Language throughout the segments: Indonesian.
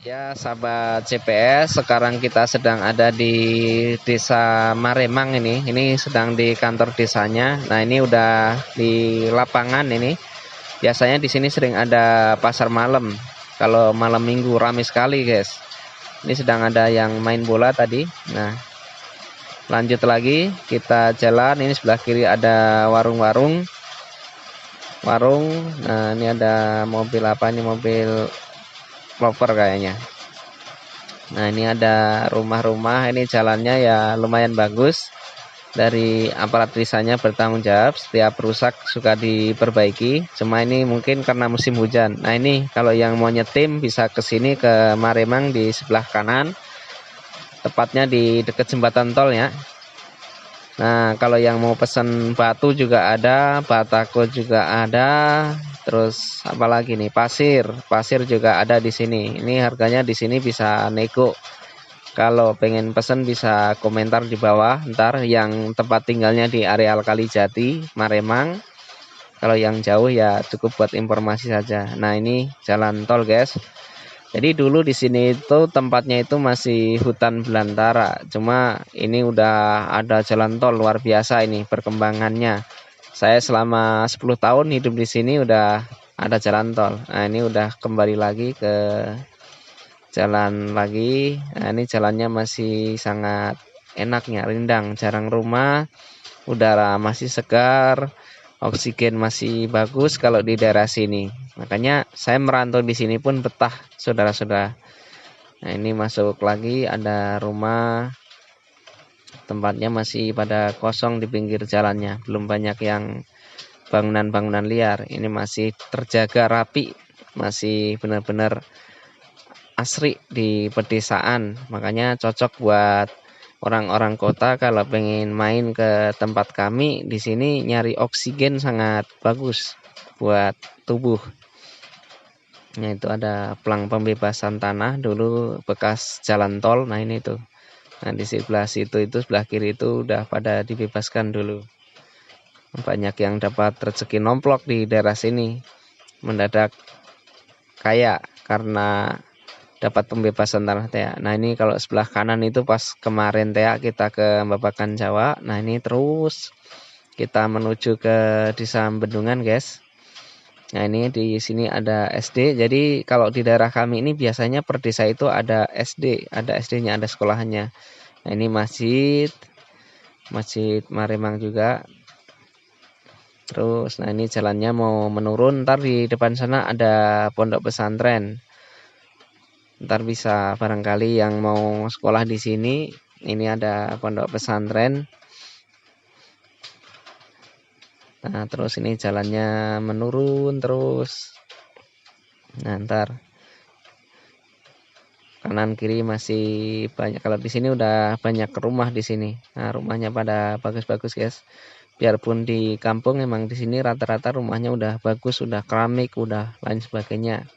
Ya, sahabat CPS, sekarang kita sedang ada di Desa Maremang ini. Ini sedang di kantor desanya. Nah, ini udah di lapangan ini. Biasanya di sini sering ada pasar malam. Kalau malam Minggu ramai sekali, guys. Ini sedang ada yang main bola tadi. Nah, lanjut lagi kita jalan. Ini sebelah kiri ada warung-warung. Nah, ini ada mobil apa ini? Mobil lover kayaknya. Nah, ini ada rumah-rumah, ini jalannya ya lumayan bagus. Dari aparat desanya bertanggung jawab, setiap rusak suka diperbaiki. Cuma ini mungkin karena musim hujan. Nah, ini kalau yang mau nyetim bisa ke sini ke Maremang di sebelah kanan. Tepatnya di dekat jembatan tol ya. Nah, kalau yang mau pesen batu juga ada, batako juga ada. Terus apalagi nih, pasir juga ada di sini. Ini harganya di sini bisa nego. Kalau pengen pesen bisa komentar di bawah. Ntar yang tempat tinggalnya di areal Kalijati, Maremang. Kalau yang jauh ya cukup buat informasi saja. Nah, ini jalan tol, guys. Jadi dulu di sini itu tempatnya itu masih hutan belantara. Cuma ini udah ada jalan tol, luar biasa ini perkembangannya. Saya selama 10 tahun hidup di sini udah ada jalan tol. Nah, ini udah kembali lagi ke jalan lagi. Nah, ini jalannya masih sangat enaknya, rindang, jarang rumah, udara masih segar, oksigen masih bagus kalau di daerah sini. Makanya saya merantau di sini pun betah, saudara-saudara. Nah, ini masuk lagi ada rumah, tempatnya masih pada kosong di pinggir jalannya, belum banyak yang bangunan-bangunan liar. Ini masih terjaga rapi, masih benar-benar asri di pedesaan. Makanya cocok buat orang-orang kota kalau pengen main ke tempat kami di sini, nyari oksigen sangat bagus buat tubuh. Nah, itu ada plang pembebasan tanah dulu bekas jalan tol. Nah, ini tuh. Nah, di sebelah situ itu sebelah kiri itu udah pada dibebaskan dulu. Banyak yang dapat rezeki nomplok di daerah sini. Mendadak kaya karena dapat pembebasan tanah Tea. Nah, ini kalau sebelah kanan itu pas kemarin Tea kita ke Babakan Jawa. Nah, ini terus kita menuju ke Desa Bendungan, guys. Nah, ini di sini ada SD. Jadi kalau di daerah kami ini biasanya per desa itu ada SD, ada SD-nya, ada sekolahannya. Nah, ini masjid Maremang juga. Terus, nah ini jalannya mau menurun. Ntar di depan sana ada pondok pesantren. Ntar bisa barangkali yang mau sekolah di sini, ini ada pondok pesantren. Nah, terus ini jalannya menurun terus. Nah, ntar kanan kiri masih banyak. Kalau di sini udah banyak rumah di sini. Nah, rumahnya pada bagus-bagus, guys. Biarpun di kampung emang di sini rata-rata rumahnya udah bagus, udah keramik, udah lain sebagainya.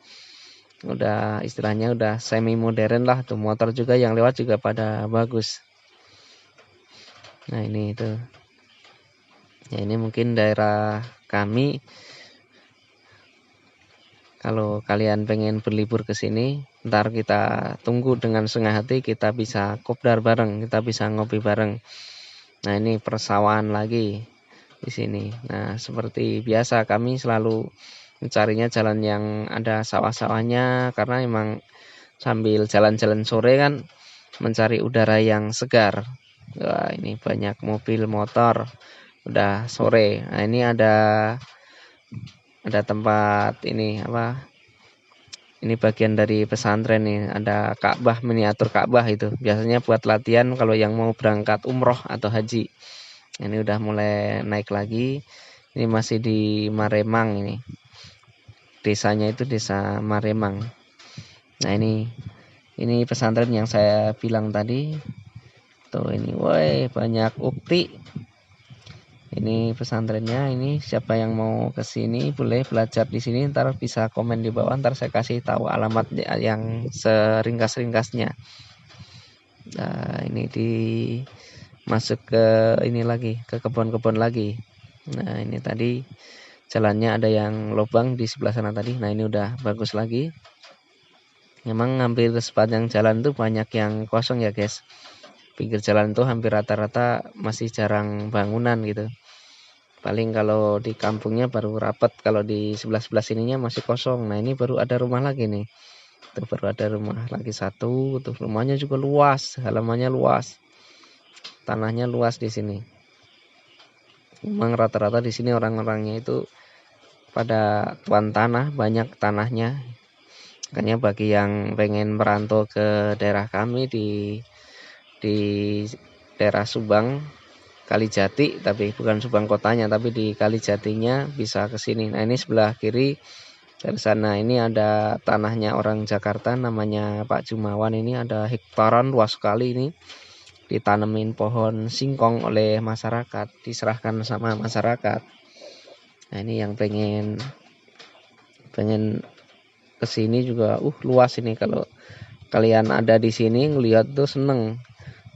Udah istilahnya udah semi modern lah tuh, motor juga yang lewat juga pada bagus. Nah, ini itu. Ya, ini mungkin daerah kami. Kalau kalian pengen berlibur ke sini, ntar kita tunggu dengan setengah hati, kita bisa kopdar bareng, kita bisa ngopi bareng. Nah, ini persawahan lagi di sini. Nah, seperti biasa kami selalu mencarinya jalan yang ada sawah-sawahnya, karena emang sambil jalan-jalan sore kan mencari udara yang segar. Wah, ini banyak mobil motor udah sore. Nah, ini ada tempat ini apa? Ini bagian dari pesantren nih, ada Ka'bah, miniatur Ka'bah itu. Biasanya buat latihan kalau yang mau berangkat umroh atau haji. Ini udah mulai naik lagi. Ini masih di Maremang ini. Desanya itu Desa Maremang. Nah, ini pesantren yang saya bilang tadi. Tuh ini, woi, banyak ukti. Ini pesantrennya. Ini siapa yang mau ke sini boleh belajar di sini. Ntar bisa komen di bawah. Ntar saya kasih tahu alamat yang seringkas-ringkasnya. Nah, ini masuk ke ini lagi, ke kebun-kebun lagi. Nah, ini tadi jalannya ada yang lubang di sebelah sana tadi. Nah, ini udah bagus lagi. Memang hampir sepanjang jalan tuh banyak yang kosong ya guys. Pinggir jalan tuh hampir rata-rata masih jarang bangunan gitu. Paling kalau di kampungnya baru rapat, kalau di sebelah-sebelah sininya masih kosong. Nah ini baru ada rumah lagi nih. Tuh baru ada rumah lagi satu. Tuh rumahnya juga luas, halamannya luas, tanahnya luas di sini. Memang rata-rata di sini orang-orangnya itu pada tuan tanah, banyak tanahnya. Makanya bagi yang pengen merantau ke daerah kami di daerah Subang, Kalijati, tapi bukan Subang kotanya, tapi di Kalijatinya bisa ke sini. Nah ini sebelah kiri dari sana ini ada tanahnya orang Jakarta, namanya Pak Jumawan. Ini ada hektaran luas sekali ini, ditanemin pohon singkong oleh masyarakat, diserahkan sama masyarakat. Nah ini yang pengen kesini juga, luas ini. Kalau kalian ada di sini ngelihat tuh seneng.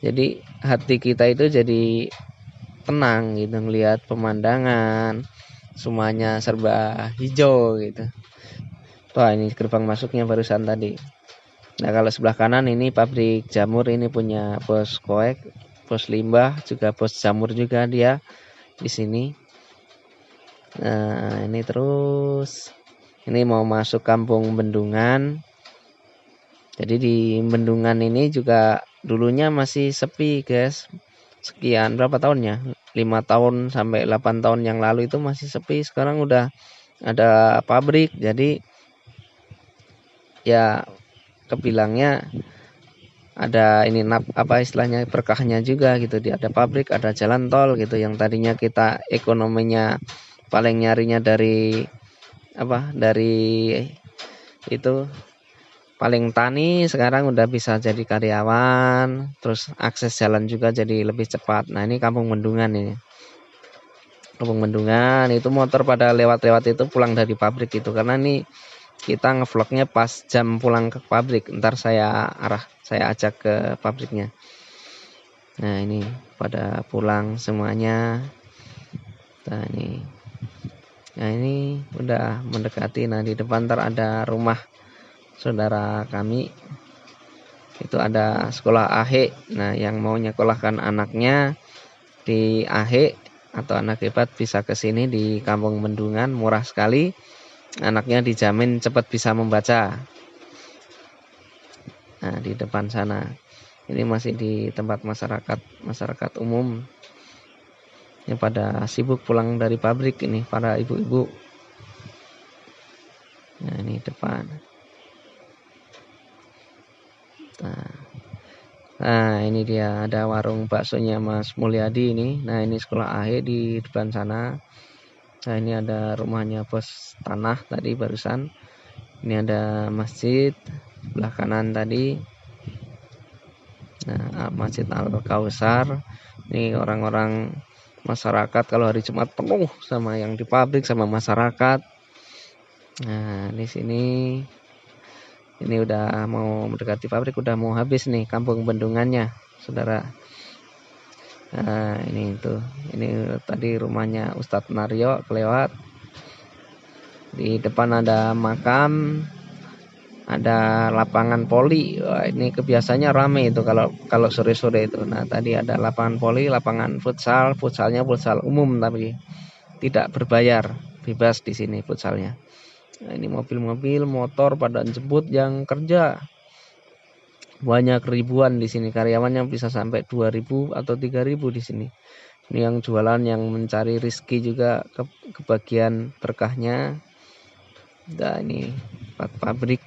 Jadi hati kita itu jadi tenang gitu ngelihat pemandangan, semuanya serba hijau gitu. Wah ini gerbang masuknya barusan tadi. Nah kalau sebelah kanan ini pabrik jamur, ini punya Bos Koek, Bos Limbah, juga Bos Jamur juga dia di sini. Nah ini terus ini mau masuk kampung Bendungan. Jadi di Bendungan ini juga dulunya masih sepi guys. Sekian berapa tahunnya? 5 tahun sampai 8 tahun yang lalu itu masih sepi. Sekarang udah ada pabrik. Jadi ya kebilangnya ada ini apa istilahnya berkahnya juga gitu. Ada pabrik, ada jalan tol gitu. Yang tadinya kita ekonominya paling nyarinya dari itu paling tani, sekarang udah bisa jadi karyawan, terus akses jalan juga jadi lebih cepat. Nah ini kampung Bendungan ini. Kampung Bendungan itu motor pada lewat-lewat itu pulang dari pabrik itu, karena ini kita ngevlognya pas jam pulang ke pabrik. Ntar saya ajak ke pabriknya. Nah ini pada pulang semuanya. Nah ini udah mendekati. Nah di depan ntar ada rumah saudara kami, itu ada sekolah AHE. Nah yang mau nyekolahkan anaknya di AHE atau anak hebat bisa ke sini di kampung Bendungan, murah sekali, anaknya dijamin cepat bisa membaca. Nah di depan sana ini masih di tempat masyarakat umum yang pada sibuk pulang dari pabrik ini, para ibu-ibu. Nah ini depan. Nah ini dia ada warung baksonya Mas Mulyadi ini. Nah ini sekolah AHE di depan sana. Nah ini ada rumahnya Bos Tanah tadi barusan. Ini ada masjid sebelah kanan tadi. Nah Masjid Al-Kausar. Ini orang-orang masyarakat kalau hari Jumat penuh sama yang di pabrik sama masyarakat. Nah di sini ini udah mau mendekati pabrik, udah mau habis nih kampung Bendungannya, saudara. Nah ini tadi rumahnya Ustadz Naryo kelewat. Di depan ada makam, ada lapangan voli. Wah, ini kebiasaannya rame itu kalau sore-sore itu. Nah tadi ada lapangan voli, lapangan futsalnya futsal umum tapi tidak berbayar, bebas di sini futsalnya. Nah ini mobil-mobil, motor pada jemput yang kerja. Banyak ribuan di sini, karyawannya bisa sampai 2.000 atau 3.000 di sini. Ini yang jualan, yang mencari rezeki juga kebagian berkahnya. Nah ini pabrik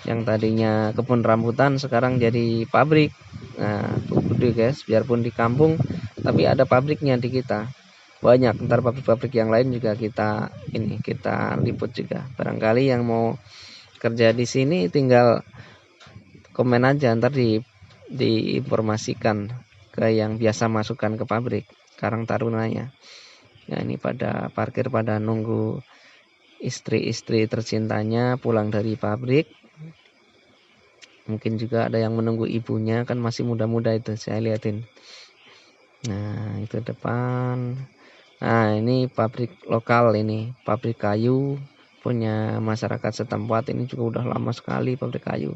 yang tadinya kebun rambutan sekarang jadi pabrik. Nah gede guys, biarpun di kampung tapi ada pabriknya di kita. Banyak, ntar pabrik-pabrik yang lain juga kita liput juga. Barangkali yang mau kerja di sini tinggal komen aja, ntar diinformasikan ke yang biasa masukkan ke pabrik, Karang Tarunanya. Nah ini pada parkir, pada nunggu istri-istri tercintanya pulang dari pabrik. Mungkin juga ada yang menunggu ibunya, kan masih muda-muda itu saya liatin. Nah itu depan. Nah ini pabrik lokal, ini pabrik kayu. punya masyarakat setempat. Ini juga udah lama sekali pabrik kayu.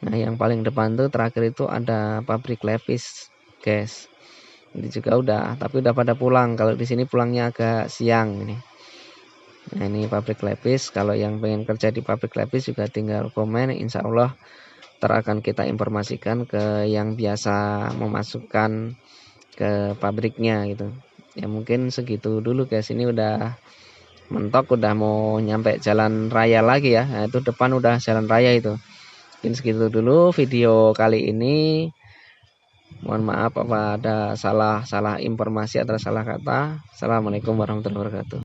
Nah, yang paling depan tuh terakhir itu ada pabrik lepis, guys. Ini juga udah, tapi udah pada pulang. Kalau di sini pulangnya agak siang ini. Nah, ini pabrik lepis. Kalau yang pengen kerja di pabrik lepis juga tinggal komen. Insya Allah akan kita informasikan ke yang biasa memasukkan ke pabriknya gitu. Ya mungkin segitu dulu guys. Ini udah mentok, udah mau nyampe jalan raya lagi ya. Nah, itu depan udah jalan raya itu. Mungkin segitu dulu video kali ini. Mohon maaf apa ada salah informasi atau salah kata. Assalamualaikum warahmatullahi wabarakatuh.